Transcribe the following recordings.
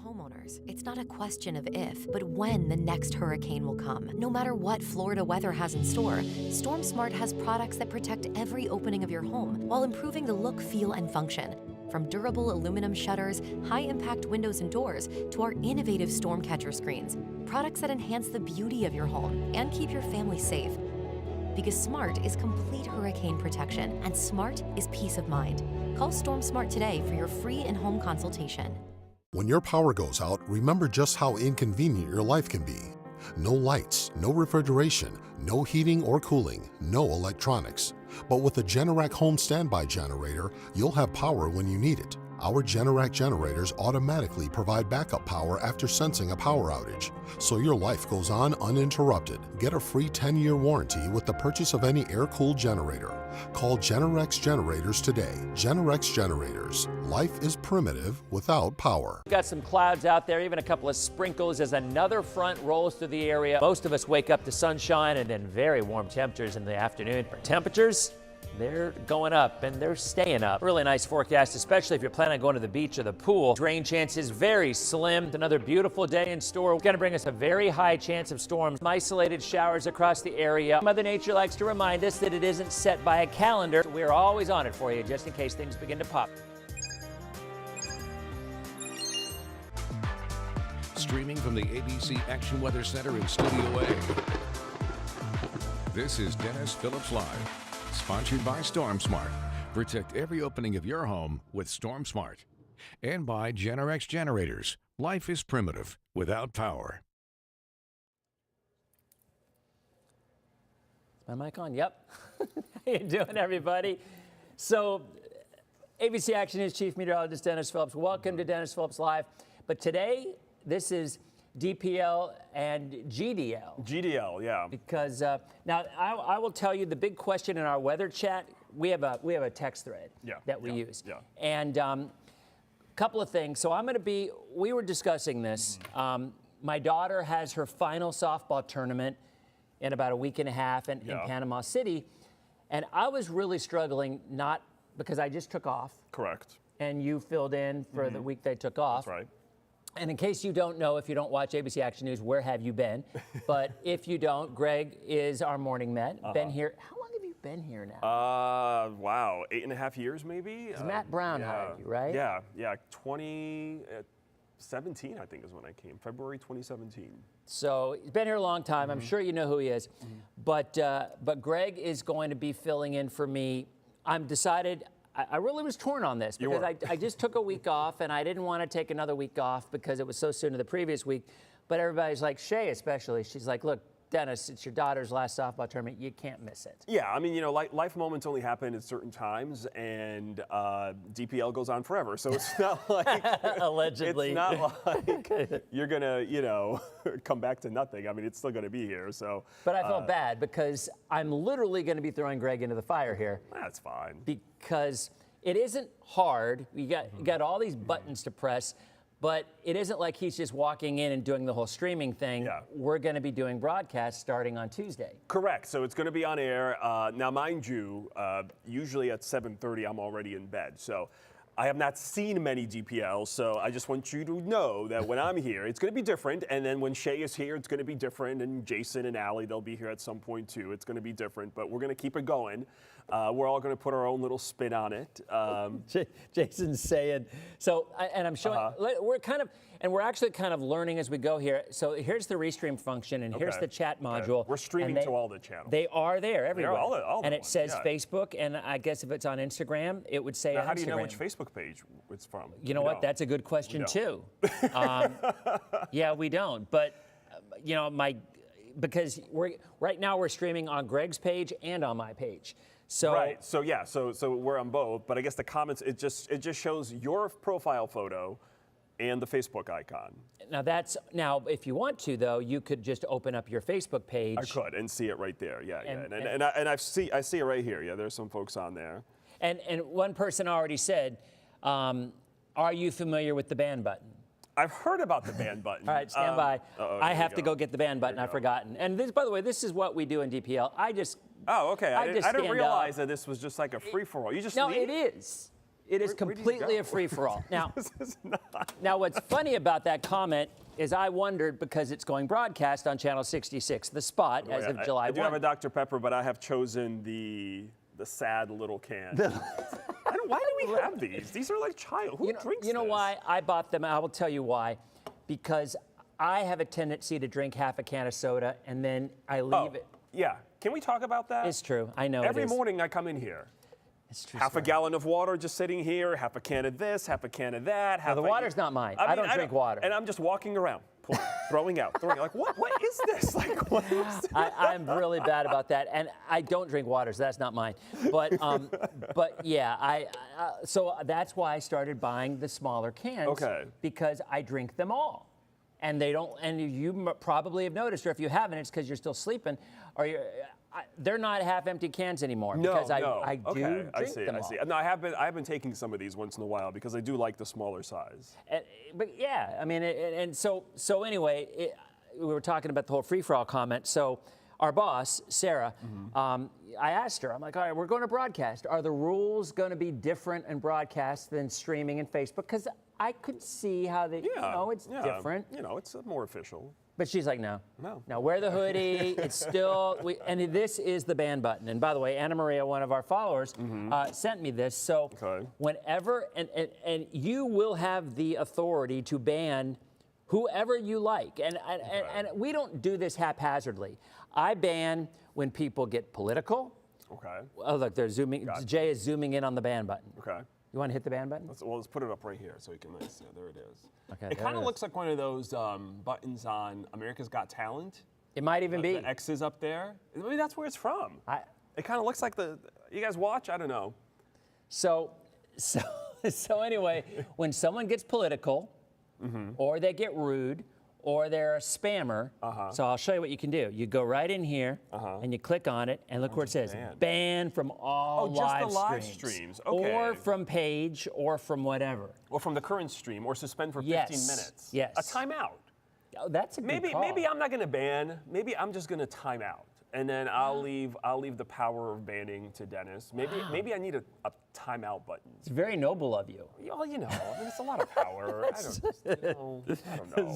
homeowners, it's not a question of if, but when the next hurricane will come. No matter what Florida weather has in store, StormSmart has products that protect every opening of your home while improving the look, feel, and function. From durable aluminum shutters, high-impact windows and doors, to our innovative storm catcher screens, products that enhance the beauty of your home and keep your family safe. Because smart is complete hurricane protection, and smart is peace of mind. Call StormSmart today for your free in-home consultation. When your power goes out, remember just how inconvenient your life can be. No lights, no refrigeration, no heating or cooling, no electronics. But with a Generac home standby generator, you'll have power when you need it. Our Generac generators automatically provide backup power after sensing a power outage, so your life goes on uninterrupted. Get a free 10-year warranty with the purchase of any air-cooled generator. Call Generac Generators today. Generac Generators. Life is primitive without power. We've got some clouds out there, even a couple of sprinkles as another front rolls through the area. Most of us wake up to sunshine and then very warm temperatures in the afternoon. Our temperatures, they're going up and they're staying up. Really nice forecast, especially if you're planning on going to the beach or the pool. Rain chances very slim. Another beautiful day in store. It's going to bring us a very high chance of storms. Some isolated showers across the area. Mother Nature likes to remind us that it isn't set by a calendar. We're always on it for you just in case things begin to pop. Streaming from the ABC Action Weather Center in Studio A. This is Dennis Phillips Live. Sponsored by StormSmart. Protect every opening of your home with StormSmart. And by Generac Generators. Life is primitive without power. Is my mic on? Yep. How you doing, everybody? So, ABC Action News Chief Meteorologist Dennis Phillips. Welcome to Dennis Phillips Live. But today, this is DPL and GDL. GDL, yeah. Because now I will tell you the big question in our weather chat. We have a text thread that we use, and a couple of things. So I'm going to be. We were discussing this. My daughter has her final softball tournament in about a week and a half in Panama City, and I was really struggling, not because I just took off. Correct. And you filled in for the week they took off. That's right. And in case you don't know, if you don't watch ABC Action News, where have you been? But if you don't, Greg is our morning Met. Been here. How long have you been here now? Wow, 8.5 years maybe. Matt Brown hired you, right? Yeah. 2017, I think, is when I came. February 2017. So he's been here a long time. I'm sure you know who he is. But Greg is going to be filling in for me. I'm decided. I really was torn on this because I just took a week off and I didn't want to take another week off because it was so soon to the previous week. But everybody's like, Shay especially, she's like, look, Dennis, it's your daughter's last softball tournament. You can't miss it. Yeah, I mean, you know, life moments only happen at certain times, and DPL goes on forever. So it's not like allegedly. It's not like you're gonna, you know, come back to nothing. I mean, it's still gonna be here. So. But I felt bad because I'm literally going to be throwing Greg into the fire here. That's fine. Because it isn't hard. You got all these buttons to press. But it isn't like he's just walking in and doing the whole streaming thing. Yeah. We're going to be doing broadcasts starting on Tuesday. Correct. So it's going to be on air. Now, mind you, usually at 7:30, I'm already in bed. So I have not seen many DPLs. So I just want you to know that when I'm here, it's going to be different. And then when Shay is here, it's going to be different. And Jason and Allie, they'll be here at some point, too. It's going to be different. But we're going to keep it going. We're all going to put our own little spin on it. Jason's saying, so, and I'm showing, we're actually kind of learning as we go here. So here's the restream function, and here's the chat module. We're streaming to all the channels. They are there everywhere. All the and it ones, says Facebook, and I guess if it's on Instagram, it would say now, on how do you know Instagram. which Facebook page it's from? You know what? That's a good question, too. Yeah, we don't. But, you know, because right now we're streaming on Greg's page and on my page. So right. So yeah. So we're on both. But I guess the comments it just shows your profile photo and the Facebook icon. Now if you want to though, you could just open up your Facebook page. I could and see it right there. Yeah. And I see it right here. Yeah. There's some folks on there. And one person already said, "Are you familiar with the ban button?" I've heard about the ban button. All right, stand by. I have to go get the ban button. I've forgotten. And this, by the way, this is what we do in DPL. Oh, okay. I didn't realize that this was just like a free-for-all. You just no, leave? it is. It is Where do you completely go? a free-for-all. Now, This is not. now, what's funny about that comment is I wondered, because it's going broadcast on Channel 66, The Spot, as of July I 1. do have a Dr. Pepper, but I have chosen the sad little can. Why do we have these? These are like child. Who drinks You know this? why I bought them? I will tell you why. Because I have a tendency to drink half a can of soda and then I leave it. Yeah. Can we talk about that? It's true. I know Every it is. morning I come in here. It's true. Half a gallon of water just sitting here, half a can of this, half a can of that. Now, the water's not mine. I don't drink water. And I'm just walking around, throwing out. Like, what is this? Like, what is this? I'm really bad about that, and I don't drink water, so that's not mine. But yeah, so that's why I started buying the smaller cans. Okay. Because I drink them all, and they don't. And you probably have noticed, or if you haven't, it's because you're still sleeping, or they're not half-empty cans anymore. No, because no. I do drink I see. them all. No, I have been taking some of these once in a while because I do like the smaller size. But yeah, I mean, and so anyway, we were talking about the whole free-for-all comment. So our boss, Sarah, I asked her, I'm like, all right, we're going to broadcast. Are the rules going to be different in broadcast than streaming and Facebook? Because I could see how they, it's different. It's more official. But she's like, no. No. Now wear the hoodie. It's still, and this is the ban button. And by the way, Anna Maria, one of our followers, sent me this. So whenever, and you will have the authority to ban whoever you like. And we don't do this haphazardly. I ban when people get political. Okay. Oh, look, they're zooming. Gotcha. Jay is zooming in on the ban button. Okay. You want to hit the ban button? Let's put it up right here so you can yeah, there it is. Okay. It kind of looks like one of those buttons on America's Got Talent. It might even be. The X is up there. I mean, that's where it's from. It kind of looks like you guys watch? I don't know. So anyway, when someone gets political, or they get rude, or they're a spammer, so I'll show you what you can do. You go right in here, and you click on it, and look where it says, ban from all live streams. Okay. Or from page, or from whatever. Or from the current stream, or suspend for 15 minutes. Yes. A timeout. Oh, that's a good call. Maybe I'm not going to ban. Maybe I'm just going to time out. And then I'll leave the power of banning to Dennis. Maybe I need a timeout button. It's very noble of you. Well, I mean, it's a lot of power. I don't know.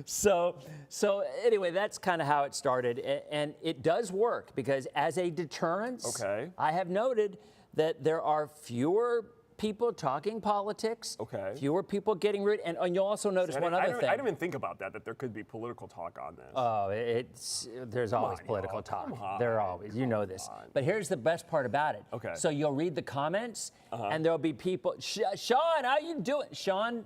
So anyway, that's kind of how it started, and it does work because as a deterrence, I have noted that there are fewer people talking politics, fewer people getting rude, and you'll also notice one other thing. I didn't even think about that there could be political talk on this. Oh, there's always political talk. There always, you know this. But here's the best part about it. Okay. So you'll read the comments, and there'll be people, Sean, how you doing? Sean,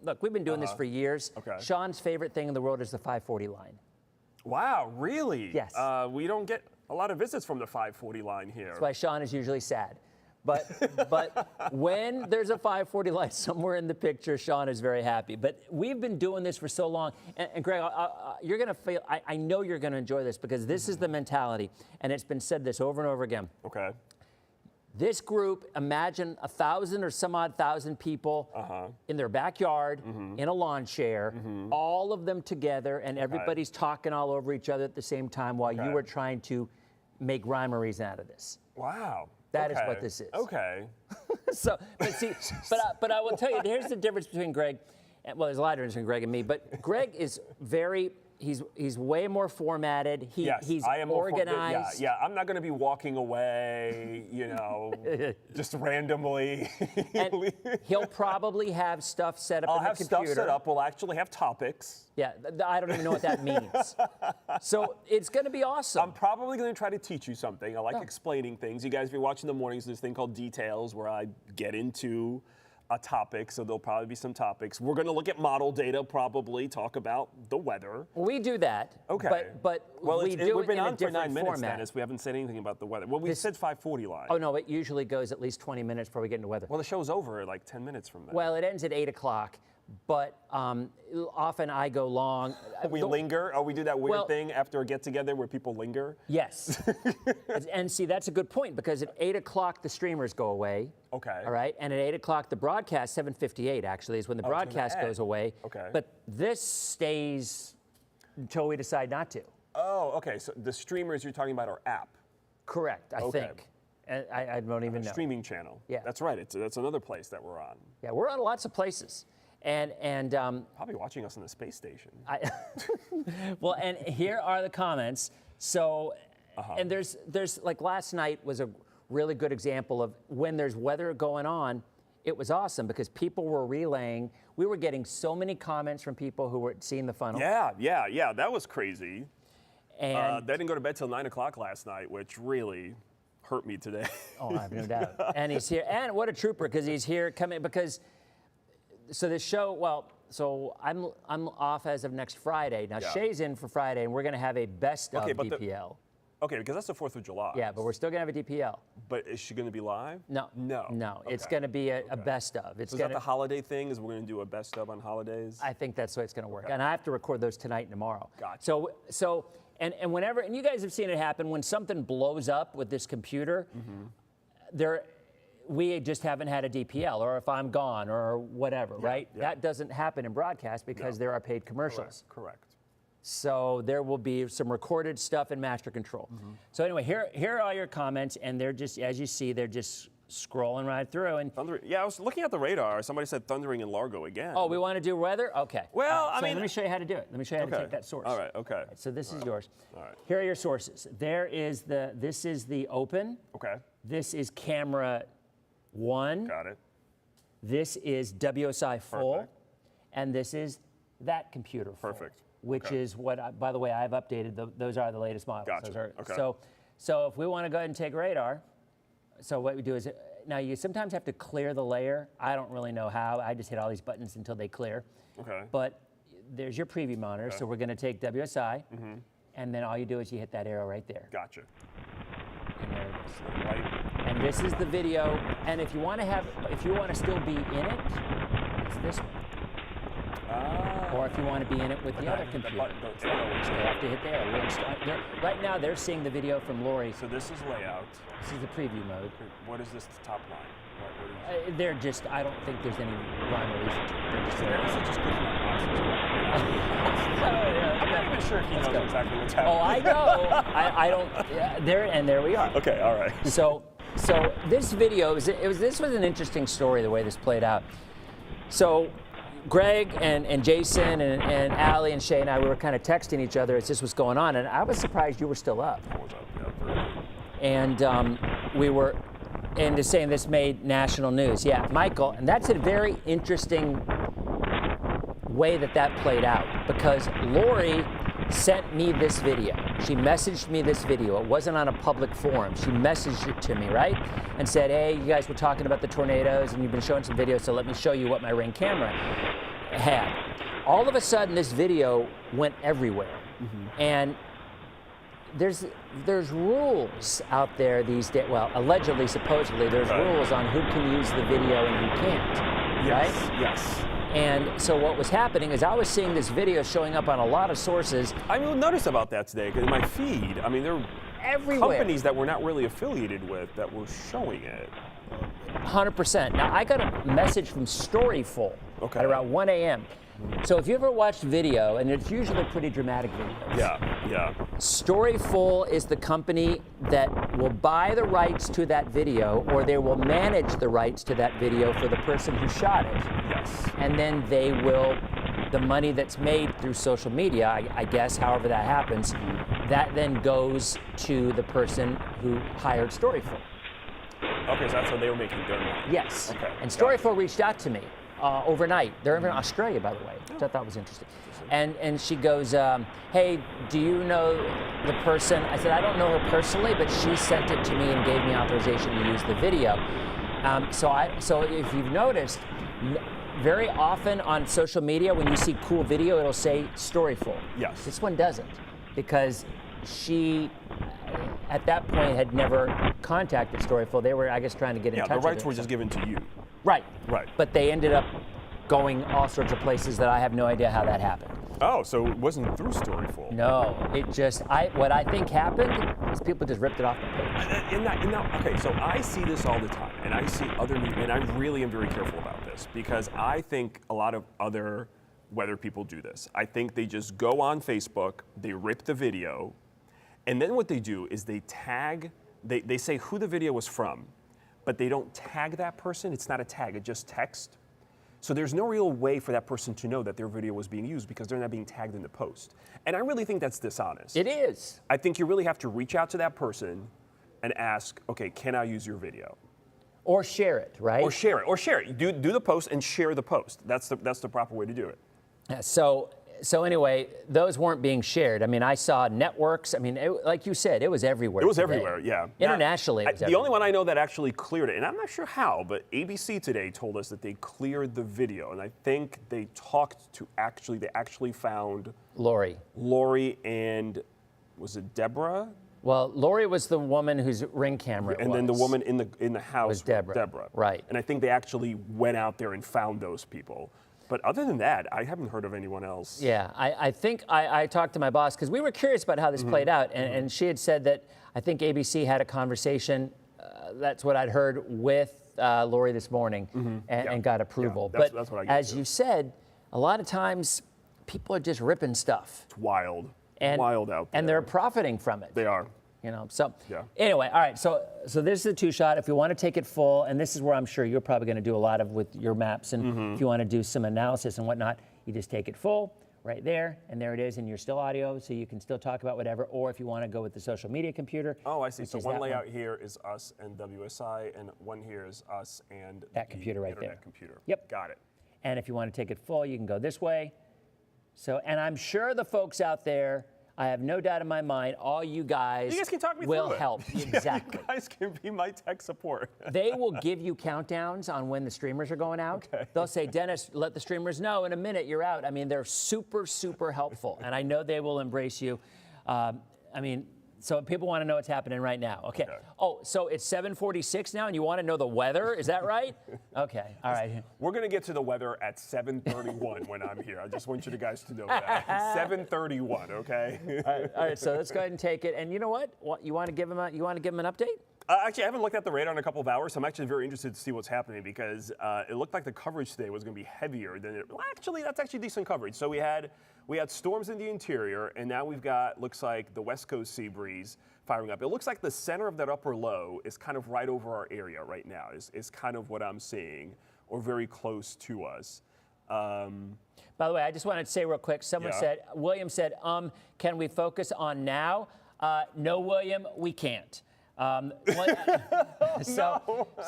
look, we've been doing this for years. Sean's favorite thing in the world is the 540 line. Wow, really? Yes. We don't get a lot of visits from the 540 line here. That's why Sean is usually sad. But when there's a 540 line somewhere in the picture, Sean is very happy. But we've been doing this for so long. And Greg, you're going to feel, I know you're going to enjoy this because this is the mentality. And it's been said this over and over again. Okay. This group, imagine 1,000 or some odd thousand people in their backyard, in a lawn chair, all of them together, and everybody's talking all over each other at the same time while you are trying to make rhyme or reason out of this. Wow. That is what this is. Okay. But I will tell you, here's the difference between Greg. Well, there's a lot of difference between Greg and me, but Greg is he's way more formatted. He's I am organized. Yeah, I'm not going to be walking away, just randomly. And he'll probably have stuff set up I'll in the have computer. stuff set up. We'll actually have topics. Yeah, I don't even know what that means. So it's going to be awesome. I'm probably going to try to teach you something. I like explaining things. You guys, if you're watching the mornings, there's this thing called Details where I get into a topic, so there'll probably be some topics. We're going to look at model data, probably talk about the weather. We do that. Okay. But we do we've it been in a on for 9 different minutes, format. Dennis. We haven't said anything about the weather. Well, we said 5:40 line. Oh no, it usually goes at least 20 minutes before we get into weather. Well, the show's over at like 10 minutes from that. Well, it ends at 8 o'clock, but often I go long. We linger? We do that weird thing after a get-together where people linger? Yes. And see, that's a good point, because at 8 o'clock, the streamers go away. Okay. All right? And at 8 o'clock, the broadcast, 7:58 actually, is when the broadcast goes away. Okay. But this stays until we decide not to. Oh, okay. So the streamers you're talking about are app. Correct, I think. And I don't even know. Streaming channel. Yeah. That's right. That's another place that we're on. Yeah, we're on lots of places. And Probably watching us on the space station. well, and here are the comments. So, and there's like last night was a really good example of when there's weather going on. It was awesome because people were relaying. We were getting so many comments from people who were seeing the funnel. Yeah. That was crazy. And They didn't go to bed till 9 o'clock last night, which really hurt me today. oh, I have no doubt. And he's here. And what a trooper, because he's here coming because. So this show, well, so I'm off as of next Friday. Now Shay's in for Friday, and we're going to have a best of DPL. Okay, because that's the 4th of July. Yeah, but we're still going to have a DPL. But is she going to be live? No. Okay. It's going to be a best of. So is that the holiday thing? Is we're going to do a best of on holidays? I think that's the way it's going to work. Okay. And I have to record those tonight and tomorrow. Gotcha. So and whenever, and you guys have seen it happen, when something blows up with this computer, we just haven't had a DPL, or if I'm gone, or whatever, right? Yeah. That doesn't happen in broadcast because there are paid commercials. Correct. So there will be some recorded stuff in master control. So anyway, here are all your comments, and they're just, as you see, they're just scrolling right through. And yeah, I was looking at the radar. Somebody said thundering in Largo again. Oh, we want to do weather? Okay. Well, I mean, let me show you how to do it. Let me show you how to take that source. All right. Okay. So this is yours. All right. Here are your sources. This is the open. Okay. This is camera 1. Got it. This is WSI full. Perfect. And this is that computer full. Perfect. Which is what, by the way, I've updated. Those are the latest models. Gotcha. Those are, Okay. So if we want to go ahead and take radar, so what we do is, now you sometimes have to clear the layer. I don't really know how. I just hit all these buttons until they clear. Okay. But there's your preview monitor. So we're going to take WSI, and then all you do is you hit that arrow right there. Gotcha. And there it is. Right. And this is the video. And if you want to still be in it, it's this one. Or if you want to be in it with the other computer, you have to hit there. Right now, they're seeing the video from Lori. So this is layout. This is the preview mode. What is this top line? They're just, I don't think there's any rhyme or reason to it. They're just just clicking on boxes. I'm not even sure if he knows exactly what's happening. Oh, I know. I don't. There we are. Okay, all right. So this video this was an interesting story, the way this played out. So Greg and Jason and Allie and Shay and I, we were kind of texting each other as this was going on, and I was surprised you were still up. I was up, yeah. And we were, and just saying this made national news. Yeah, Michael, and that's a very interesting way that played out, because Lori sent me this video. She messaged me this video. It wasn't on a public forum. She messaged it to me, right? And said, hey, you guys were talking about the tornadoes and you've been showing some videos, so let me show you what my Ring camera had. All of a sudden, this video went everywhere. And there's rules out there these days. Well, allegedly, supposedly, there's rules on who can use the video and who can't, right? Yes. And so what was happening is I was seeing this video showing up on a lot of sources. I noticed about that today, because in my feed, I mean, there were everywhere. Companies that we're not really affiliated with that were showing it. 100%. Now, I got a message from Storyful at around 1 a.m. So if you ever watched video, and it's usually pretty dramatic videos. Yeah. Storyful is the company that will buy the rights to that video, or they will manage the rights to that video for the person who shot it. Yes. And then they will, the money that's made through social media, I guess, however that happens, that then goes to the person who hired Storyful. Okay, so that's how they were making their money. Yes. Okay. And Storyful reached out to me overnight. They're in Australia, by the way, which I thought was interesting. And she goes, hey, do you know the person? I said, I don't know her personally, but she sent it to me and gave me authorization to use the video. So if you've noticed, very often on social media, when you see cool video, it'll say Storyful. Yes. This one doesn't, because she, at that point, had never contacted Storyful. They were, I guess, trying to get in touch with her. Yeah, the rights were just given to you. Right. Right. But they ended up going all sorts of places that I have no idea how that happened. Oh, so it wasn't through Storyful. No, it just, what I think happened is people just ripped it off the page. Okay, so I see this all the time, and I see other media, and I really am very careful about this, because I think a lot of other weather people do this. I think they just go on Facebook, they rip the video, and then what they do is they tag they say who the video was from, but they don't tag that person. It's not a tag, it's just text. So there's no real way for that person to know that their video was being used because they're not being tagged in the post. And I really think that's dishonest. It is. I think you really have to reach out to that person and ask, okay, can I use your video? Or share it, right? Or share it. Do the post and share the post. That's the proper way to do it. So anyway, those weren't being shared. I mean, I saw networks. I mean, like you said, it was everywhere. It was today. everywhere, yeah. Internationally, it was the only one I know that actually cleared it, and I'm not sure how, but ABC today told us that they cleared the video, and I think they actually found Lori, and was it Deborah? Well, Lori was the woman whose Ring camera and then the woman in the house was Deborah. Right. And I think they actually went out there and found those people. But other than that, I haven't heard of anyone else. Yeah, I think I talked to my boss because we were curious about how this played out, and she had said that I think ABC had a conversation, that's what I'd heard, with Lori this morning and got approval. Yeah, but that's what I get as too. you said, a lot of times people are just ripping stuff. It's wild. And, wild out there. And they're profiting from it. They are. You know, so Yeah. anyway, all right, so this is the two-shot. If you want to take it full, and this is where I'm sure you're probably going to do a lot of with your maps, and if you want to do some analysis and whatnot, you just take it full right there, and there it is, and you're still audio, so you can still talk about whatever, or if you want to go with the social media computer. Oh, I see. So is one that layout here is us and WSI, and one here is us and That the computer right internet there. computer. Yep. Got it. And if you want to take it full, you can go this way. So, and I'm sure the folks out there, I have no doubt in my mind, all you guys can talk me will through it. help. Exactly. You guys can be my tech support. They will give you countdowns on when the streamers are going out. Okay. They'll say, Dennis, let the streamers know in a minute you're out. I mean, they're super, super helpful. And I know they will embrace you. So people want to know what's happening right now. Okay. Oh, so it's 7:46 now, and you want to know the weather? Is that right? Okay. All right. We're going to get to the weather at 7:31 when I'm here. I just want you guys to know that. 7:31, okay? All right. So let's go ahead and take it. And you know what? You want to give them an update? Actually, I haven't looked at the radar in a couple of hours, so I'm actually very interested to see what's happening because it looked like the coverage today was going to be heavier than it. Well, actually, that's actually decent coverage. So we had storms in the interior, and now we've got, looks like, the west coast sea breeze firing up. It looks like the center of that upper low is kind of right over our area right now, is kind of what I'm seeing, or very close to us. By the way, I just wanted to say real quick, William said, can we focus on now? No, William, we can't. So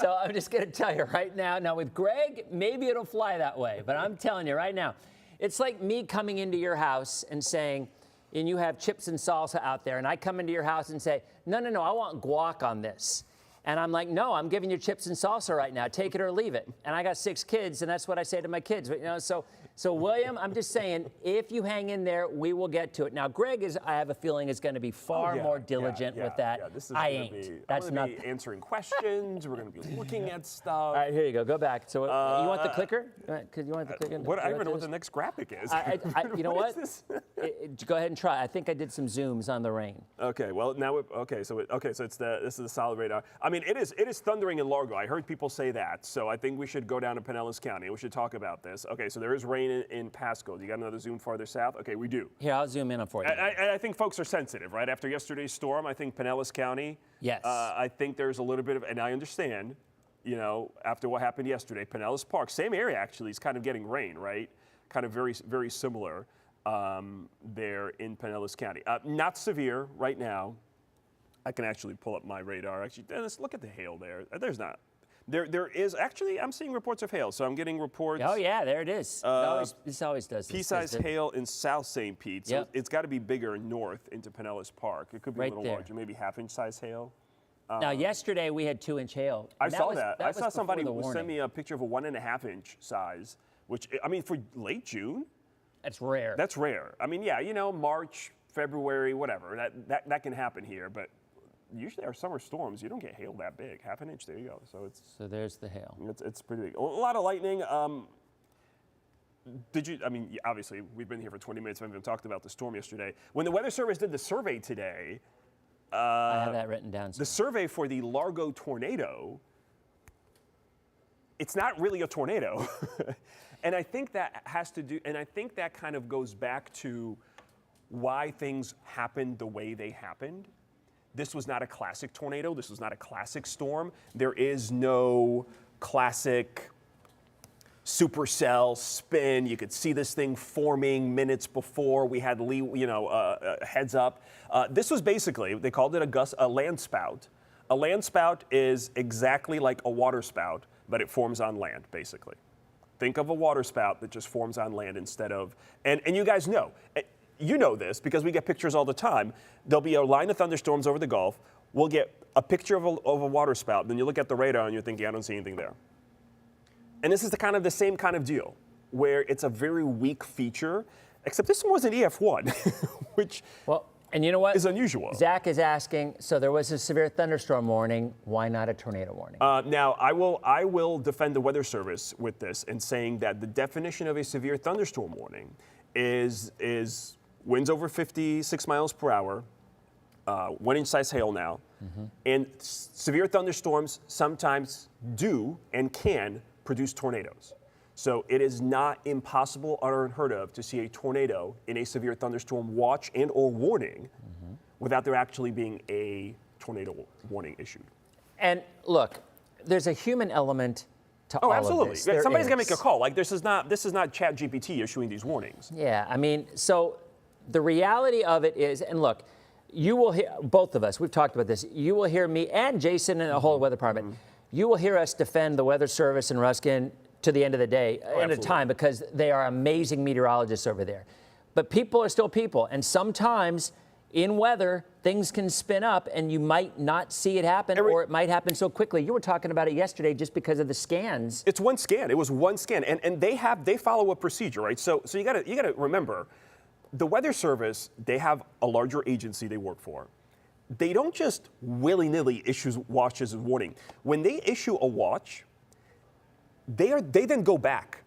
I'm just going to tell you right now with Greg, maybe it'll fly that way, but I'm telling you right now, it's like me coming into your house and saying, and you have chips and salsa out there, and I come into your house and say, no, I want guac on this. And I'm like, no, I'm giving you chips and salsa right now. Take it or leave it. And I got 6 kids, and that's what I say to my kids. But, so William, I'm just saying, if you hang in there, we will get to it. Now, Greg I have a feeling, is going to be far more diligent with that. Yeah, this is I gonna ain't. That's not. Be answering questions. We're going to be looking at stuff. All right, here you go. Go back. So you want the clicker? You want the clicker? I don't know what the next graphic is. You know what? Is this? Go ahead and try. I think I did some zooms on the rain. Okay. Well, now so this is the solid radar. I mean, it is thundering in Largo. I heard people say that. So I think we should go down to Pinellas County. We should talk about this. Okay. So there is rain in Pasco. You got another zoom farther south? Okay, we do. Here, I'll zoom in on for you. I think folks are sensitive, right? After yesterday's storm, I think Pinellas County. Yes. I think there's a little bit of, and I understand, after what happened yesterday, Pinellas Park, same area actually, is kind of getting rain, right? Kind of very, very similar there in Pinellas County. Not severe right now. I can actually pull up my radar. Actually, Dennis, look at the hail there. There's not. There is actually, I'm seeing reports of hail. So I'm getting reports. Oh yeah, there it is. This always does. Pea-sized hail in South St. Pete. So it's got to be bigger north into Pinellas Park. It could be right a little there. larger, maybe half-inch size hail. Now yesterday we had 2-inch hail. I saw that. I saw somebody send send me a picture of a 1.5-inch size, which I mean for late June. That's rare. That's rare. I mean, yeah, March, February, whatever. That can happen here, but. Usually our summer storms, you don't get hail that big. 1/2 inch, there you go. So there's the hail. It's pretty big. A lot of lightning. Obviously, we've been here for 20 minutes. We haven't even talked about the storm yesterday. When the Weather Service did the survey today, I have that written down. The survey for the Largo tornado, it's not really a tornado. And I think that kind of goes back to why things happened the way they happened. this was not a classic tornado. This was not a classic storm. There is no classic supercell spin. You could see this thing forming minutes before we had heads up. This was basically, they called it a land spout. A land spout is exactly like a water spout, but it forms on land, basically. Think of a water spout that just forms on land instead of, and you guys know, you know this because we get pictures all the time. There'll be a line of thunderstorms over the Gulf. We'll get a picture of a water spout, then you look at the radar and you're thinking, I don't see anything there. And this is the same kind of deal, where it's a very weak feature, except this one was an EF1, which and you know what? is unusual. Zach is asking, so there was a severe thunderstorm warning. Why not a tornado warning? Now, I will defend the Weather Service with this in saying that the definition of a severe thunderstorm warning is winds over 56 miles per hour, 1-inch size hail now, and severe thunderstorms sometimes do and can produce tornadoes. So it is not impossible or unheard of to see a tornado in a severe thunderstorm watch and or warning without there actually being a tornado warning issued. And look, there's a human element to all absolutely. of this. There Somebody's gonna is. make a call. Like this is not ChatGPT issuing these warnings. Yeah, I mean, so the reality of it is, and look, you will hear, both of us, we've talked about this, you will hear me and Jason and the whole weather department, you will hear us defend the Weather Service and Ruskin to the end of the day, end of time, because they are amazing meteorologists over there. But people are still people, and sometimes in weather, things can spin up and you might not see it happen, or it might happen so quickly. You were talking about it yesterday just because of the scans. It's one scan. It was one scan, and they follow a procedure, right? So you gotta remember, the Weather Service, they have a larger agency they work for. They don't just willy-nilly issue watches and warning. When they issue a watch, they then go back,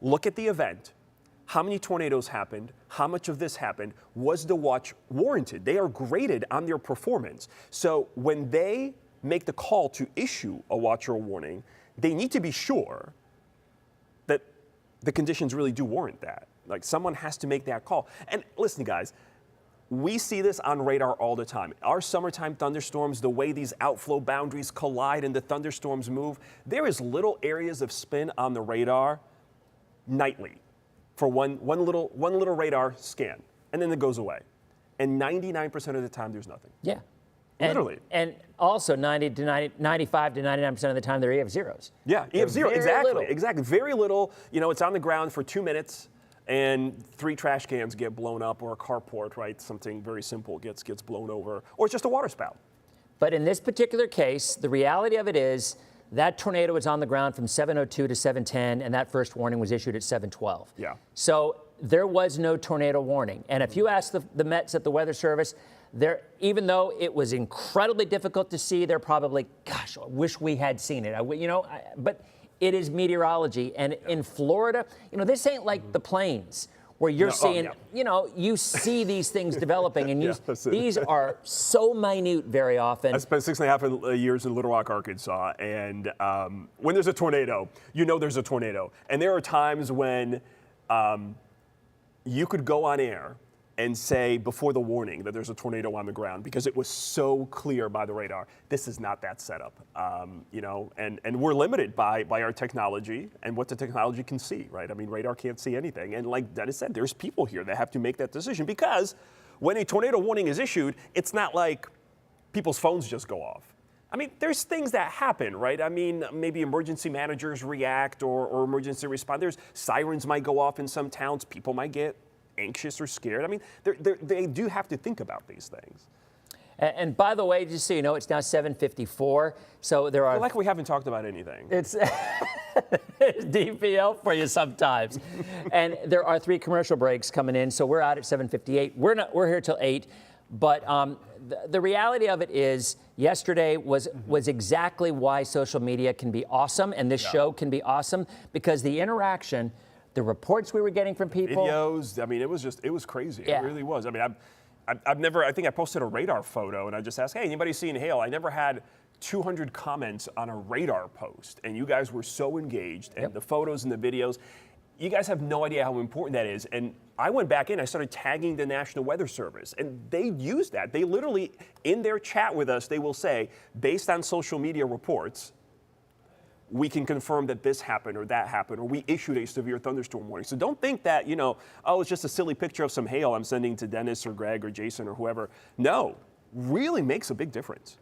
look at the event, how many tornadoes happened, how much of this happened, was the watch warranted? They are graded on their performance. So when they make the call to issue a watch or a warning, they need to be sure that the conditions really do warrant that. Like someone has to make that call. And listen, guys, we see this on radar all the time. Our summertime thunderstorms, the way these outflow boundaries collide and the thunderstorms move, there is little areas of spin on the radar nightly for one little radar scan, and then it goes away. And 99% of the time, there's nothing. Yeah. Literally. And also 95 to 99% of the time, they're EF zeros. Yeah, EF zero, exactly, little. exactly. Very little, it's on the ground for 2 minutes, and 3 trash cans get blown up, or a carport, right? Something very simple gets blown over, or it's just a water spout. But in this particular case, the reality of it is that tornado was on the ground from 7:02 to 7:10, and that first warning was issued at 7:12. Yeah. So there was no tornado warning. And if you ask the Mets at the Weather Service, even though it was incredibly difficult to see, they're probably, gosh, I wish we had seen it. But it is meteorology, and in Florida, this ain't like the plains where you're seeing, you see these things developing, and these are so minute very often. I spent 6.5 years in Little Rock, Arkansas, and when there's a tornado, there's a tornado. And there are times when you could go on air and say before the warning that there's a tornado on the ground because it was so clear by the radar. This is not that setup, and we're limited by our technology and what the technology can see, right? I mean, radar can't see anything. And like Dennis said, there's people here that have to make that decision because when a tornado warning is issued, it's not like people's phones just go off. I mean, there's things that happen, right? I mean, maybe emergency managers react or emergency responders. Sirens might go off in some towns. People might get anxious or scared. I mean, they do have to think about these things. And by the way, just so you know, it's now 7:54. So there are. I feel like we haven't talked about anything. It's DPL for you sometimes. And there are 3 commercial breaks coming in, so we're out at 7:58. We're here till 8. But the reality of it is, yesterday was exactly why social media can be awesome, and this show can be awesome, because the interaction, the reports we were getting from people, videos. I mean, it was crazy. Yeah. It really was. I mean, I've never. I think I posted a radar photo, and I just asked, "Hey, anybody seen hail?" I never had 200 comments on a radar post, and you guys were so engaged, and the photos and the videos. you guys have no idea how important that is. And I went back in, I started tagging the National Weather Service, and they use that. They literally, in their chat with us, they will say, based on social media reports, we can confirm that this happened or that happened, or we issued a severe thunderstorm warning. So don't think that, oh, it's just a silly picture of some hail I'm sending to Dennis or Greg or Jason or whoever. No, really makes a big difference.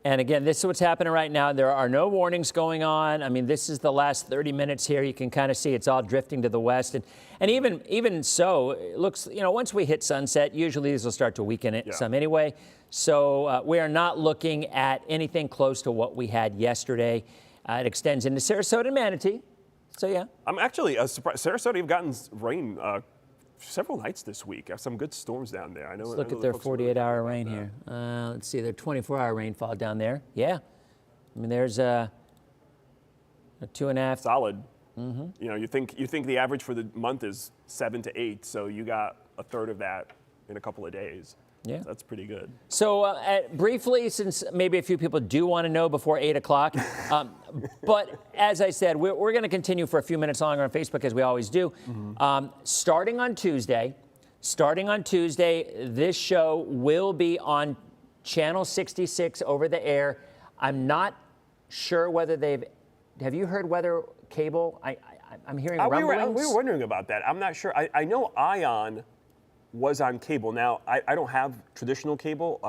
And again, this is what's happening right now. There are no warnings going on. I mean, this is the last 30 minutes here. You can kind of see it's all drifting to the west. And even so, it looks, once we hit sunset, usually these will start to weaken it some anyway. So we are not looking at anything close to what we had yesterday. It extends into Sarasota and Manatee. So, yeah. I'm actually surprised. Sarasota, you've gotten rain several nights this week. Have some good storms down there. I know. Let's look at their 48-hour rain here. Let's see, their 24-hour rainfall down there. Yeah. I mean, there's a 2.5. Solid. Mm-hmm. You think the average for the month is 7 to 8, so you got a third of that in a couple of days. Yeah. That's pretty good. So briefly, since maybe a few people do want to know before 8 o'clock, but as I said, we're going to continue for a few minutes longer on Facebook as we always do. Mm-hmm. Starting on Tuesday, this show will be on Channel 66 over the air. I'm not sure whether have you heard weather cable? I'm hearing rumblings. We were wondering about that. I'm not sure. I know Ion was on cable. Now, I don't have traditional cable.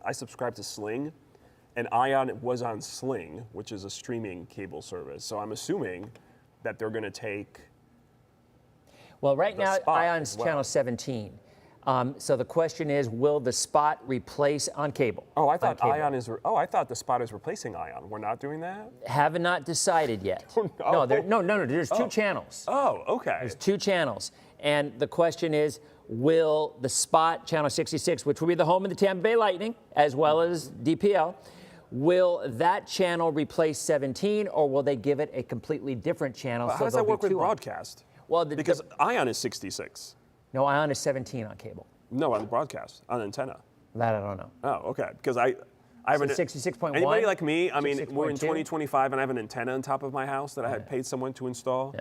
I subscribe to Sling, and Ion was on Sling, which is a streaming cable service. So I'm assuming that they're going to take. Well, right now, Ion's channel 17. So the question is, will the Spot replace on cable? Oh, I thought Ion is. I thought the Spot is replacing Ion. We're not doing that. Have not decided yet. No. There's two channels. Oh, okay. There's two channels, and the question is, will the Spot, Channel 66, which will be the home of the Tampa Bay Lightning, as well as DPL, will that channel replace 17, or will they give it a completely different channel? How does that work with broadcast? Well, because Ion is 66. No, Ion is 17 on cable. No, on the broadcast, on antenna. That I don't know. Oh, okay. Because I have an 66.1. Anybody like me? I mean, we're in 2025, and I have an antenna on top of my house that I had paid someone to install.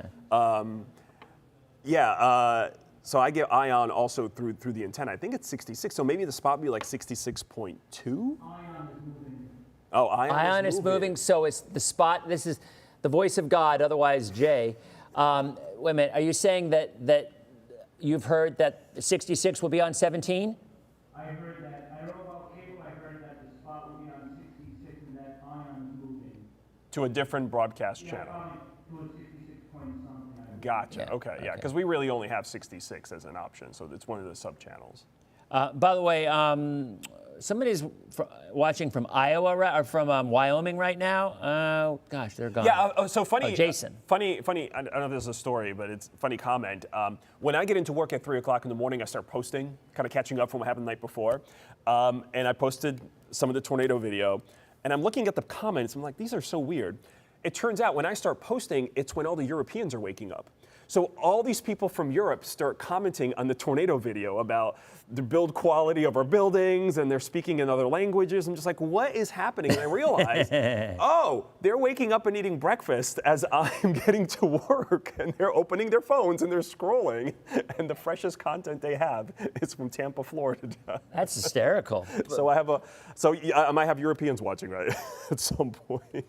Yeah. So I get Ion also through the antenna. I think it's 66. So maybe the Spot would be like 66.2. Ion is moving. Oh, Ion is moving. So it's the Spot. This is the voice of God, otherwise Jay. Wait a minute. Are you saying that you've heard that 66 will be on 17? I heard that. I don't know about cable. I heard that the Spot will be on 66 and that Ion is moving to a different broadcast channel. To a 66 point something. Gotcha. Yeah. Okay. Yeah. Because we really only have 66 as an option, so it's one of the sub channels. By the way, somebody's watching from Iowa or from Wyoming right now. Oh gosh, they're gone. Yeah. So funny. Jason. Funny. I don't know if this is a story, but it's a funny comment. When I get into work at 3 o'clock in the morning, I start posting, kind of catching up from what happened the night before, and I posted some of the tornado video, and I'm looking at the comments. I'm like, these are so weird. It turns out when I start posting, it's when all the Europeans are waking up. So all these people from Europe start commenting on the tornado video about the build quality of our buildings, and they're speaking in other languages. I'm just like, what is happening? And I realize, oh, they're waking up and eating breakfast as I'm getting to work, and they're opening their phones and they're scrolling, and the freshest content they have is from Tampa, Florida. That's hysterical. So I might have Europeans watching right at some point.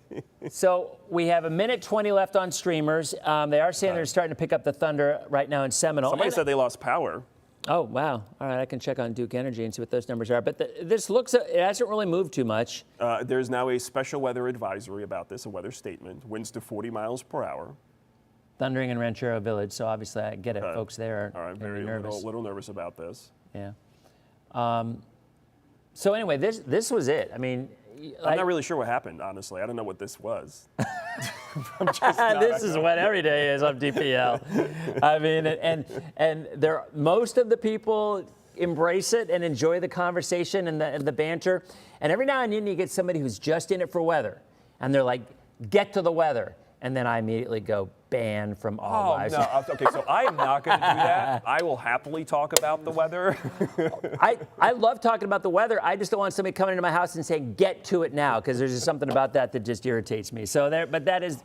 So we have 1:20 left on streamers. They are saying they're starting to pick up the thunder right now in Seminole. Somebody said they lost power. Oh, wow. All right, I can check on Duke Energy and see what those numbers are. But this looks, it hasn't really moved too much. There's now a special weather advisory about this, a weather statement. Winds to 40 miles per hour. Thundering in Ranchero Village, so obviously I get it. Folks there are very nervous. Little nervous about this. Yeah. So anyway, this was it. I mean, I'm not really sure what happened, honestly. I don't know what this was. I'm just not, this is what every day is on DPL. I mean, and most of the people embrace it and enjoy the conversation and the banter. And every now and then you get somebody who's just in it for weather, and they're like, "Get to the weather," and then I immediately go, "Ban from all lives." No. Okay, so I am not going to do that. I will happily talk about the weather. I love talking about the weather. I just don't want somebody coming into my house and saying, "Get to it now," because there's just something about that just irritates me. So but that is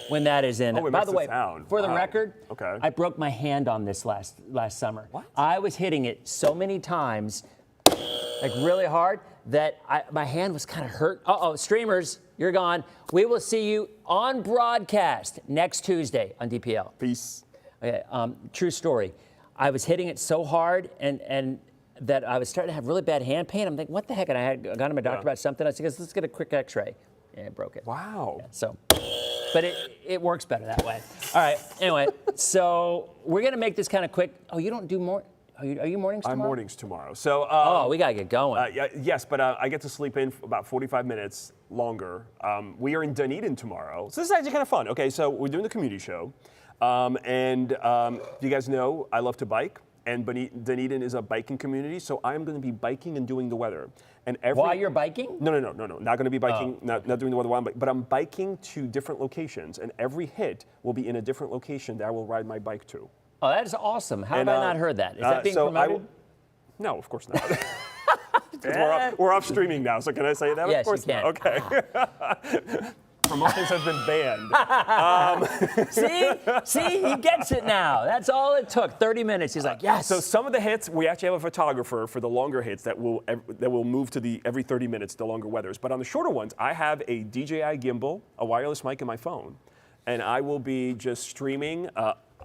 when that is in. Oh, it By makes the way, a sound. for the Wow. record, Okay. I broke my hand on this last summer. What? I was hitting it so many times, like really hard, that my hand was kind of hurt. Uh-oh, streamers, you're gone. We will see you on broadcast next Tuesday on DPL. Peace. Okay, true story. I was hitting it so hard and that I was starting to have really bad hand pain. I'm thinking, what the heck? And I had gone to my doctor about something. I said, let's get a quick x-ray. And it broke it. Wow. So, but it works better that way. All right, anyway, so we're going to make this kind of quick. Oh, you don't do more? Are you mornings tomorrow? I'm mornings tomorrow. So. We got to get going. Yes, but I get to sleep in for about 45 minutes longer. We are in Dunedin tomorrow. So this is actually kind of fun. Okay, so we're doing the community show. You guys know I love to bike. And Dunedin is a biking community, so I'm going to be biking and doing the weather. And While you're biking? No. Not going to be biking, not doing the weather while I'm biking. But I'm biking to different locations, and every hit will be in a different location that I will ride my bike to. Oh, that is awesome. How have I not heard that? Is that being so promoted? No, of course not. we're off streaming now, so can I say that? Yes, of course you can. not. Okay. Promotions have been banned. See, he gets it now. That's all it took. 30 minutes. He's like, yes. So some of the hits, we actually have a photographer for the longer hits that will move to every 30 minutes, the longer weathers. But on the shorter ones, I have a DJI gimbal, a wireless mic, and my phone, and I will be just streaming.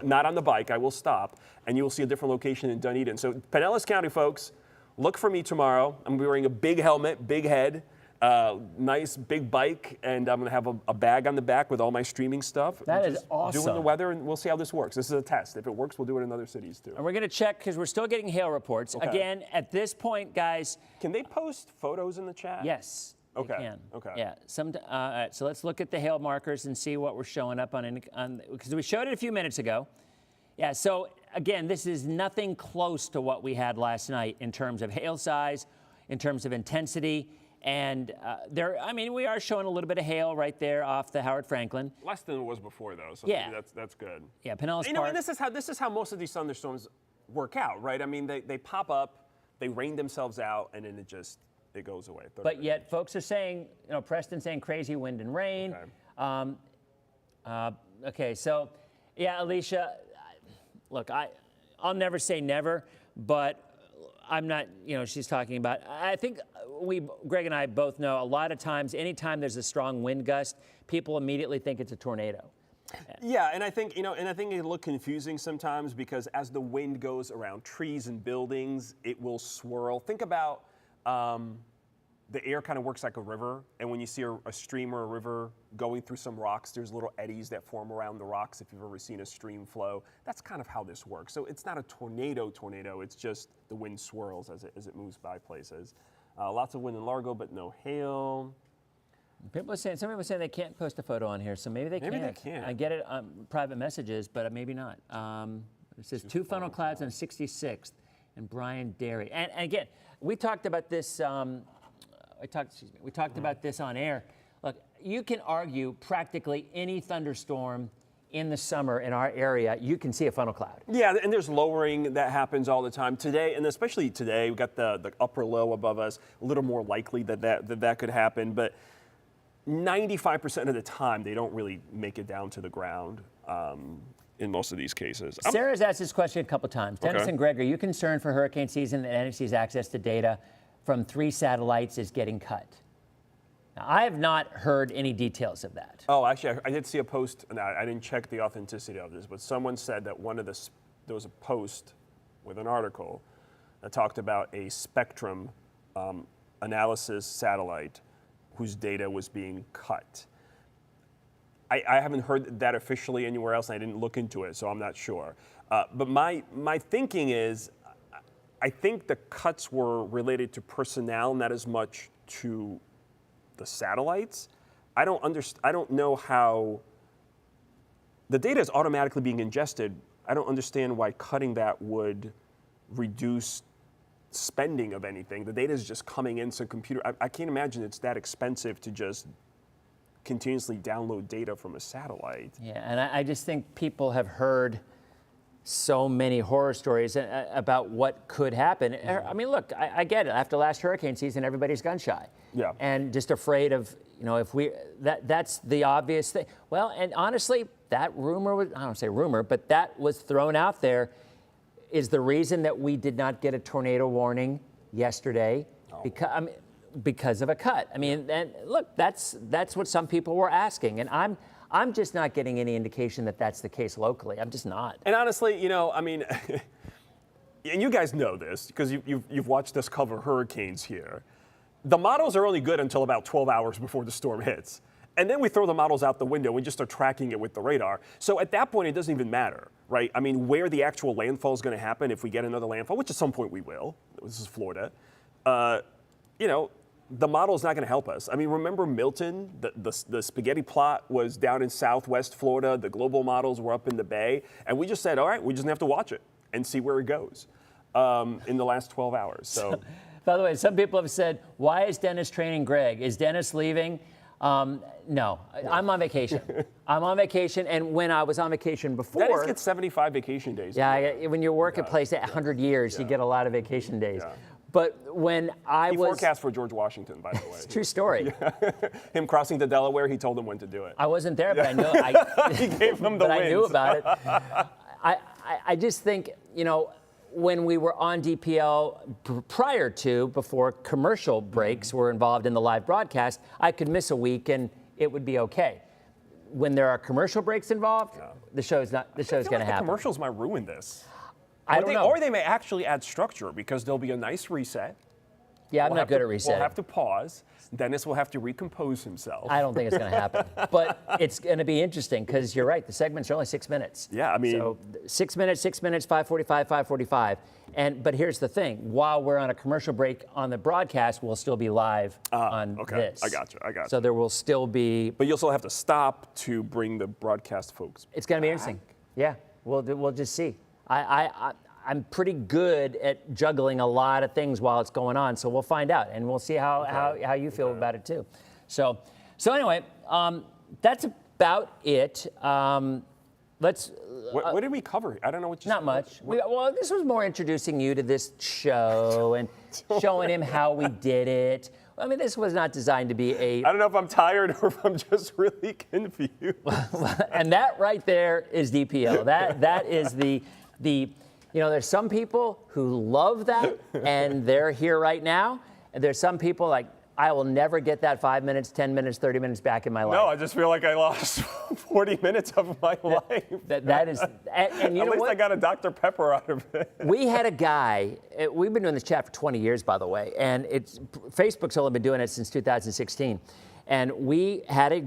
Not on the bike. I will stop, and you will see a different location in Dunedin. So Pinellas County folks, look for me tomorrow. I'm gonna be wearing a big helmet, big head. Nice big bike, and I'm going to have a bag on the back with all my streaming stuff. That is awesome. Doing the weather, and we'll see how this works. This is a test. If it works, we'll do it in other cities too. And we're going to check because we're still getting hail reports. Okay. Again, at this point, guys. Can they post photos in the chat? Yes. Okay. They can. Okay. Yeah. All right, so let's look at the hail markers and see what we're showing up on because we showed it a few minutes ago. Yeah. So again, this is nothing close to what we had last night in terms of hail size, in terms of intensity. And we are showing a little bit of hail right there off the Howard Franklin. Less than it was before, though. So yeah, that's good. Yeah, Pinellas Park. And this is how most of these thunderstorms work out, right? I mean, they pop up, they rain themselves out, and then it goes away. But yet, folks are saying, Preston's saying crazy wind and rain. Okay. Okay, so yeah, Alicia, look, I'll never say never, but I'm not, she's talking about, I think Greg and I both know a lot of times, anytime there's a strong wind gust, people immediately think it's a tornado. Yeah, and I think, it can look confusing sometimes because as the wind goes around trees and buildings, it will swirl. Think about the air kind of works like a river, and when you see a stream or a river going through some rocks, there's little eddies that form around the rocks if you've ever seen a stream flow. That's kind of how this works. So it's not a tornado, it's just the wind swirls as it moves by places. Lots of wind in Largo, but no hail. Some people are saying they can't post a photo on here, so maybe they can't. I get it on private messages, but maybe not. It says two funnel clouds on 66th and Brian Derry. And again, we talked about this. We talked about this on air. Look, you can argue practically any thunderstorm in the summer in our area, you can see a funnel cloud. Yeah, and there's lowering that happens all the time today, and especially today, we've got the upper low above us, a little more likely that could happen, but 95% of the time, they don't really make it down to the ground in most of these cases. Sarah's asked this question a couple times. Dennis and Greg, are you concerned for hurricane season that NHC's access to data from 3 satellites is getting cut? Now, I have not heard any details of that. Oh, actually, I did see a post, and I didn't check the authenticity of this, but someone said that there was a post with an article that talked about a spectrum analysis satellite whose data was being cut. I haven't heard that officially anywhere else, and I didn't look into it, so I'm not sure. But my thinking is, I think the cuts were related to personnel, not as much to the satellites. I don't know how the data is automatically being ingested. I don't understand why cutting that would reduce spending of anything. The data is just coming into computer. I can't imagine it's that expensive to just continuously download data from a satellite. Yeah, and I just think people have heard so many horror stories about what could happen. I mean, look, I get it. After last hurricane season, everybody's gun shy. Yeah. And just afraid of, if that's the obvious thing. Well, and honestly, that rumor was, I don't say rumor, but that was thrown out there is the reason that we did not get a tornado warning yesterday because of a cut. I mean, and look, that's what some people were asking. And I'm just not getting any indication that that's the case locally. I'm just not. And honestly, I mean, and you guys know this because you've watched us cover hurricanes here. The models are only good until about 12 hours before the storm hits. And then we throw the models out the window and just start tracking it with the radar. So at that point, it doesn't even matter, right? I mean, where the actual landfall is going to happen if we get another landfall, which at some point we will. This is Florida. The model's not going to help us. I mean, remember Milton? The spaghetti plot was down in southwest Florida. The global models were up in the Bay. And we just said, all right, we just have to watch it and see where it goes in the last 12 hours. So, by the way, some people have said, why is Dennis training Greg? Is Dennis leaving? No, I'm on vacation. I'm on vacation, and when I was on vacation before... Dennis gets 75 vacation days. Yeah, when you work a place at 100 years, you get a lot of vacation days. Yeah. But when I he forecast for George Washington, by the way. It's a true story. Him crossing the Delaware, he told him when to do it. I wasn't there, but I know. He gave him the but wins. I knew about it. I just think, when we were on DPL before commercial breaks were involved in the live broadcast, I could miss a week and it would be okay. When there are commercial breaks involved, the show's going to happen. The commercials might ruin this. I don't know. Or they may actually add structure because there'll be a nice reset. Yeah, I'm not good at reset. We'll have to pause. Dennis will have to recompose himself. I don't think it's going to happen. But it's going to be interesting because you're right. The segments are only 6 minutes. Yeah, I mean. So 6 minutes, 5:45, 5:45. But here's the thing. While we're on a commercial break on the broadcast, we'll still be live on this. I got you. So there will still be. But you'll still have to stop to bring the broadcast folks It's going to be interesting. Yeah, we'll just see. I'm pretty good at juggling a lot of things while it's going on, so we'll find out, and we'll see how you feel about it too. So anyway, that's about it. Let's. What did we cover? I don't know what you. Not much. Well, this was more introducing you to this show and showing him how we did it. I mean, this was not designed to be a. I don't know if I'm tired or if I'm just really confused. And that right there is DPL. That is the. There's some people who love that, and they're here right now. And there's some people like, I will never get that 5 minutes, 10 minutes, 30 minutes back in my life. No, I just feel like I lost 40 minutes of my life. That is, and you know what? At least I got a Dr. Pepper out of it. We had a guy, we've been doing this chat for 20 years, by the way, and Facebook's only been doing it since 2016. And we had a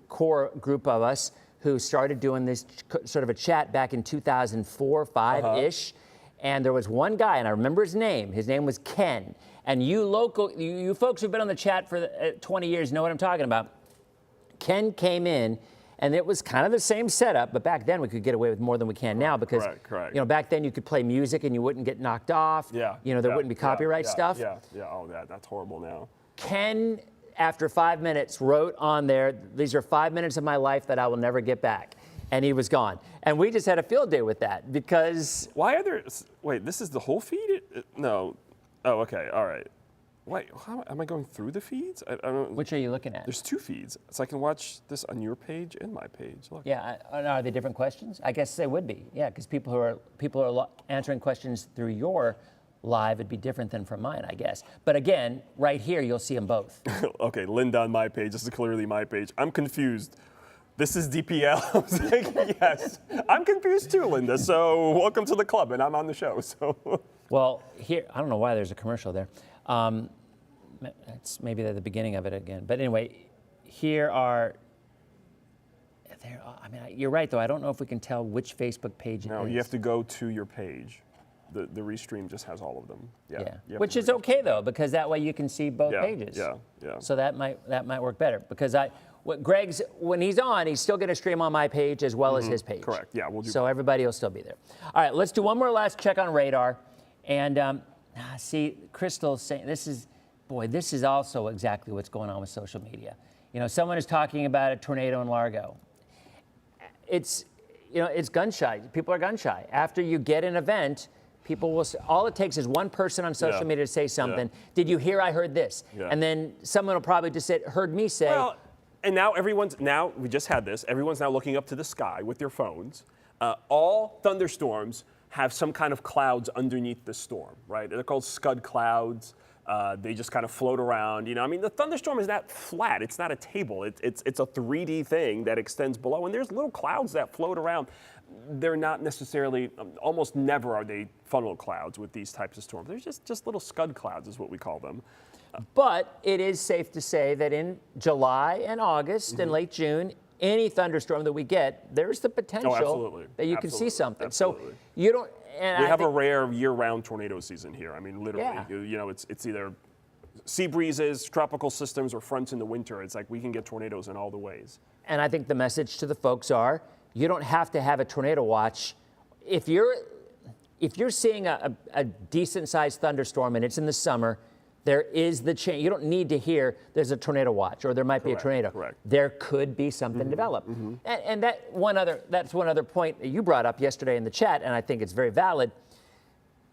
core group of us who started doing this sort of a chat back in 2004, 5-ish. And there was one guy, and I remember his name. His name was Ken. And you folks who've been on the chat for 20 years know what I'm talking about. Ken came in, and it was kind of the same setup, but back then we could get away with more than we can now because, correct. Back then you could play music and you wouldn't get knocked off. Yeah. There wouldn't be copyright stuff. Yeah. Oh, that's horrible now. Ken, after 5 minutes, wrote on there, these are 5 minutes of my life that I will never get back. And he was gone. And we just had a field day with that because... Why are there... Wait, this is the whole feed? No. Oh, okay. All right. Wait, how am I going through the feeds? I don't, which are you looking at? There's 2 feeds. So I can watch this on your page and my page. Look. Yeah. Are they different questions? I guess they would be. Yeah, because people who are answering questions through your live would be different than from mine, I guess. But again, right here, you'll see them both. Okay, Linda on my page. This is clearly my page. I'm confused. This is DPL. I was like, yes. I'm confused too, Linda. So welcome to the club, and I'm on the show. So. Well, here, I don't know why there's a commercial there. It's maybe at the beginning of it again. But anyway, here are. I mean, you're right though. I don't know if we can tell which Facebook page it is. No, you have to go to your page. The Restream just has all of them. Yeah. Which is okay though, because that way you can see both pages. Yeah. So that might work better because Greg's, when he's on, he's still going to stream on my page as well as his page. Correct. Yeah, we'll do. So everybody will still be there. All right, let's do one more last check on radar, and see, Crystal's saying this is also exactly what's going on with social media. Someone is talking about a tornado in Largo. It's, it's gun shy. People are gun shy. After you get an event, people will. All it takes is one person on social media to say something. Did you hear? I heard this, and then someone will probably just say, "Heard me say." Well, and now we just had this. Everyone's now looking up to the sky with their phones. All thunderstorms have some kind of clouds underneath the storm, right? They're called scud clouds. They just kind of float around. I mean, the thunderstorm is not flat. It's not a table. It's a 3D thing that extends below, and there's little clouds that float around. They're not necessarily, almost never are they funnel clouds with these types of storms. They're just little scud clouds is what we call them. But it is safe to say that in July and August and late June, any thunderstorm that we get, there's the potential that you can see something. Absolutely. So you don't. And we have a rare year-round tornado season here. I mean, literally, it's either sea breezes, tropical systems, or fronts in the winter. It's like we can get tornadoes in all the ways. And I think the message to the folks are, you don't have to have a tornado watch. If you're seeing a decent-sized thunderstorm and it's in the summer, there is the chance. You don't need to hear there's a tornado watch or there might be a tornado. Correct. There could be something develop. And that's one other point that you brought up yesterday in the chat, and I think it's very valid.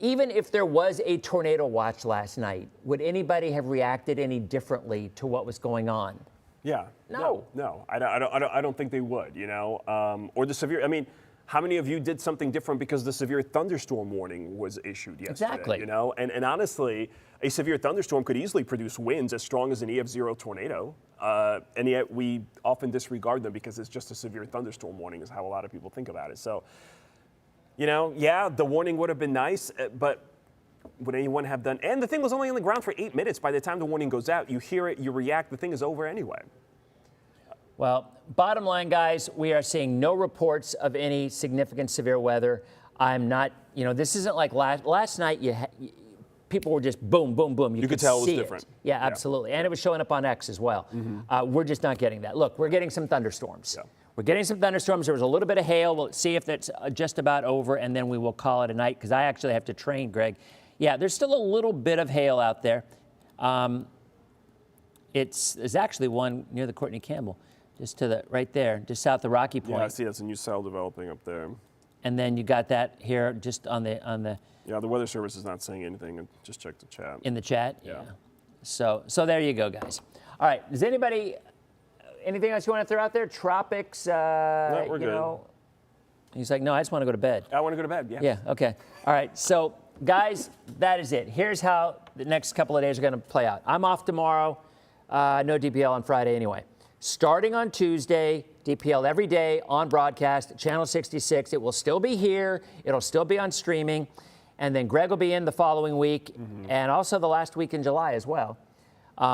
Even if there was a tornado watch last night, would anybody have reacted any differently to what was going on? Yeah. No. I don't think they would. Or the severe. I mean, how many of you did something different because the severe thunderstorm warning was issued yesterday? Exactly. And honestly, a severe thunderstorm could easily produce winds as strong as an EF0 tornado, and yet we often disregard them because it's just a severe thunderstorm warning is how a lot of people think about it. So, the warning would have been nice, but would anyone have done? And the thing was only on the ground for 8 minutes. By the time the warning goes out, you hear it, you react, the thing is over anyway. Well, bottom line, guys, we are seeing no reports of any significant severe weather. I'm not, this isn't like last night. People were just boom, boom, boom. You could tell it was see different. Yeah, absolutely. And it was showing up on X as well. We're just not getting that. Look, we're getting some thunderstorms. Yeah. We're getting some thunderstorms. There was a little bit of hail. We'll see if that's just about over, and then we will call it a night because I actually have to train, Greg. Yeah, there's still a little bit of hail out there. There's actually one near the Courtney Campbell. Just to the right there, just south of Rocky Point. Yeah, I see that's a new cell developing up there. And then you got that here just on the. Yeah, the Weather Service is not saying anything. Just check the chat. In the chat. Yeah. So there you go, guys. All right. Does anybody anything else you want to throw out there? Tropics. No, we're good. He's like, no, I just want to go to bed. I want to go to bed. Yeah. Yeah. Okay. All right. So guys, that is it. Here's how the next couple of days are going to play out. I'm off tomorrow. No DPL on Friday anyway. Starting on Tuesday, DPL every day on broadcast, Channel 66. It will still be here. It'll still be on streaming. And then Greg will be in the following week and also the last week in July as well. Okay,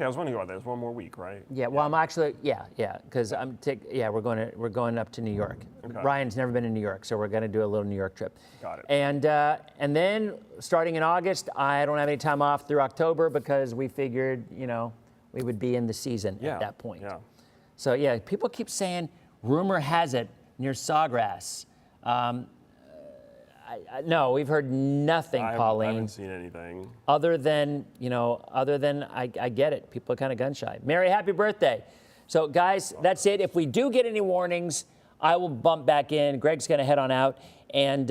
I was wondering about that. There's one more week, right? Yeah, well, I'm actually, because we're going up to New York. Okay. Ryan's never been in New York, so we're going to do a little New York trip. Got it. And then starting in August, I don't have any time off through October because we figured, we would be in the season at that point. Yeah. So people keep saying, rumor has it near Sawgrass. No, we've heard nothing, Pauline. I haven't seen anything. Other than I get it. People are kind of gun shy. Mary, happy birthday. So guys, that's it. If we do get any warnings, I will bump back in. Greg's going to head on out. And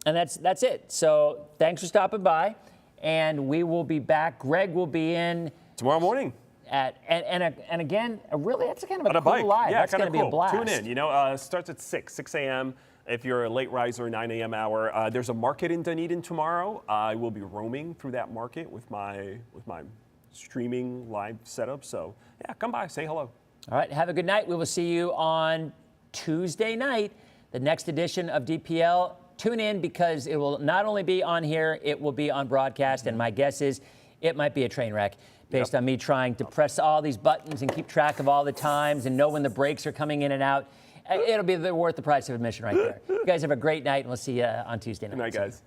that's it. So thanks for stopping by. And we will be back. Greg will be in tomorrow morning. And again, really, that's kind of a cool bike. live. Yeah, that's going to be a blast. Tune in. Starts at 6 a.m. If you're a late riser, 9 a.m. hour. There's a market in Dunedin tomorrow. I will be roaming through that market with my streaming live setup. So yeah, come by, say hello. All right, have a good night. We will see you on Tuesday night, the next edition of DPL. Tune in because it will not only be on here, it will be on broadcast. And my guess is it might be a train wreck based on me trying to press all these buttons and keep track of all the times and know when the breaks are coming in and out. It'll be worth the price of admission right there. You guys have a great night, and we'll see you on Tuesday night. Good night, guys.